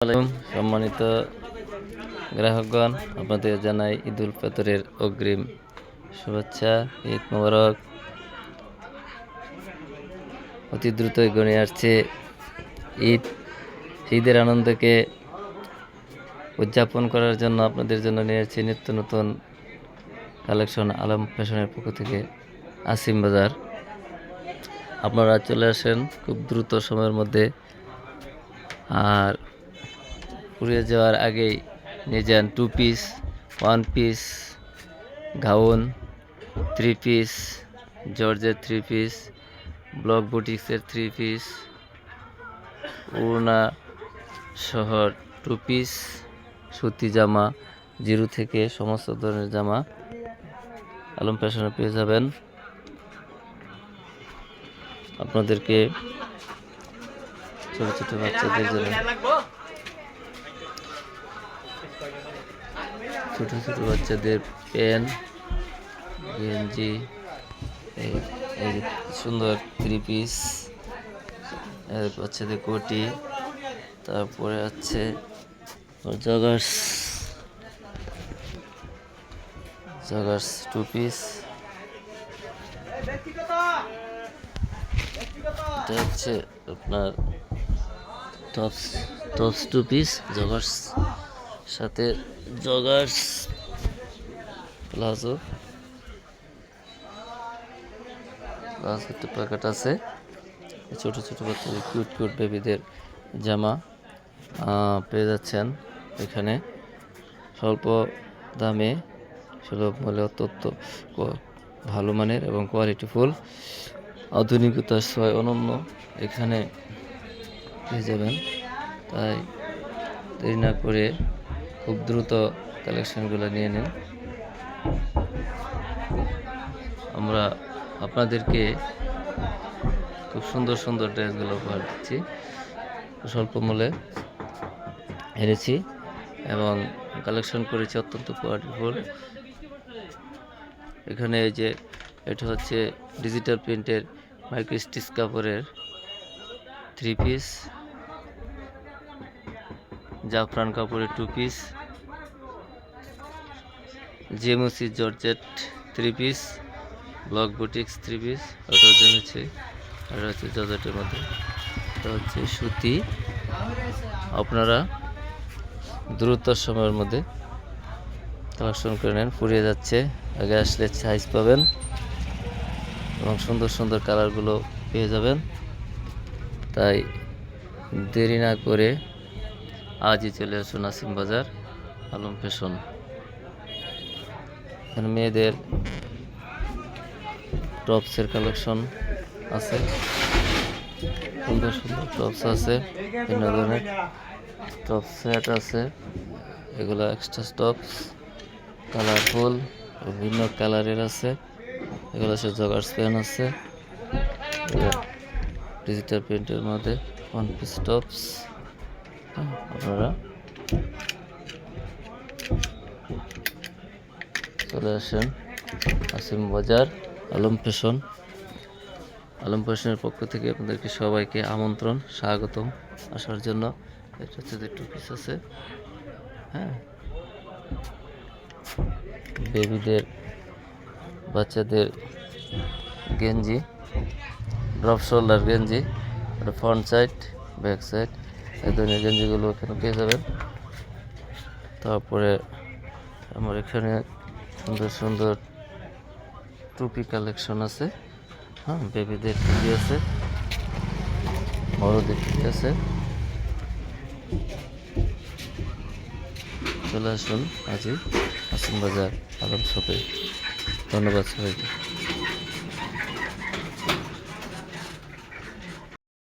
সম্মানিত গ্রাহকগণ, আপনাদের জানাই ঈদ উল ফিতরের অগ্রিম শুভেচ্ছা। ঈদ মোবারক। অতি দ্রুতই গণে আসছে ঈদ। ঈদের আনন্দকে উদযাপন করার জন্য আপনাদের জন্য নিয়ে আসছি নিত্য নতুন কালেকশন আলম ফ্যাশনের পক্ষ থেকে আসিম বাজার। আপনারা চলে আসেন খুব দ্রুত সময়ের মধ্যে, আর পুড়িয়ে যাওয়ার আগেই নিয়ে যান 2 পিস, 1 পিস, গাউন, 3 পিস, জর্জের 3 পিস, ব্লক বুটিক্সের 3 পিস, ওড়না সহ 2 পিস, সুতি জামা, জিরো থেকে সমস্ত ধরনের জামা আলম ফ্যাশনে পেয়ে যাবেন। আপনাদেরকে ছোট ছোট বাচ্চাদের জন্য ছোট ছোট বাচ্চাদের প্যান্ট, গেঞ্জি, এই সুন্দর 3 পিস, বাচ্চাদের কোটি, তারপরে আছে জগার্স 2 পিস, এটা হচ্ছে আপনার টপস 2 পিস, জগার্স সাথে জগার্স প্লাজো একটা প্যাকেট আছে। ছোট ছোট বাচ্চাদের কিউট বেবিদের জামা পেয়ে যাচ্ছেন এখানে স্বল্প দামে সুলভ মূল্যে, অত্যন্ত ভালো মানের এবং কোয়ালিটিফুল, আধুনিকতার ছোঁয়ায় অনন্য এখানে পেয়ে যাবেন। তাই দেরি না করে খুব দ্রুত কালেকশনগুলো নিয়ে নিন। আমরা আপনাদেরকে খুব সুন্দর সুন্দর ড্রেসগুলো উপহার দিচ্ছি, স্বল্প মূল্যে এনেছি এবং কালেকশন করেছি অত্যন্ত কোয়ালিটিফুল। এখানে এই যে এটা হচ্ছে ডিজিটাল প্রিন্টের মাইক্রো স্টিচ কাপড়ের 3 পিস, জাফরান কাপড়ের 2 পিস, জেমুসি georgette 3 piece, block boutiques 3 piece, ওটা হচ্ছে জর্জেটের মধ্যে, এটা হচ্ছে সুতি। আপনারা দ্রুত সময়ের মধ্যে কালেকশন করে নেন, ফুরিয়ে যাচ্ছে, আগে আসলে সাইজ পাবেন এবং সুন্দর সুন্দর কালারগুলো পেয়ে যাবেন। তাই দেরি না করে আজই চলে আসুন আসিম বাজার আলম ফ্যাশন। এখানে মেয়েদের টপসের কালেকশন আছে, সুন্দর সুন্দর টপস আছে, বিভিন্ন ধরনের টপ সেট আছে, এগুলো এক্সট্রা টপস কালারফুল বিভিন্ন কালারের আছে, এগুলো আছে জগার্স প্যান্ট আছে, ডিজিটাল প্রিন্টের মধ্যে 1 পিস টপস। আপনারা চলে আসেন আসিম বাজার আলম ফ্যাশন। আলম ফ্যাশনের পক্ষ থেকে আপনাদেরকে সবাইকে আমন্ত্রণ, স্বাগতম আসার জন্য। এটা হচ্ছে 2 পিস আছে, হ্যাঁ, বেবিদের বাচ্চাদের গেঞ্জি, ড্রপ শোল্ডার গেঞ্জি, এটা ফ্রন্ট সাইড ব্যাক সাইড, এই ধরনের গেঞ্জিগুলো এখানে পেয়ে যাবেন। তারপরে আমার এখানে সুন্দর সুন্দর টুপি কালেকশন আছে, হ্যাঁ, বেবিদের টুপি আছে, বড়দের টুপি আছে। চলে আসুন আজই আসিম বাজার আলম শপে। ধন্যবাদ সবাইকে।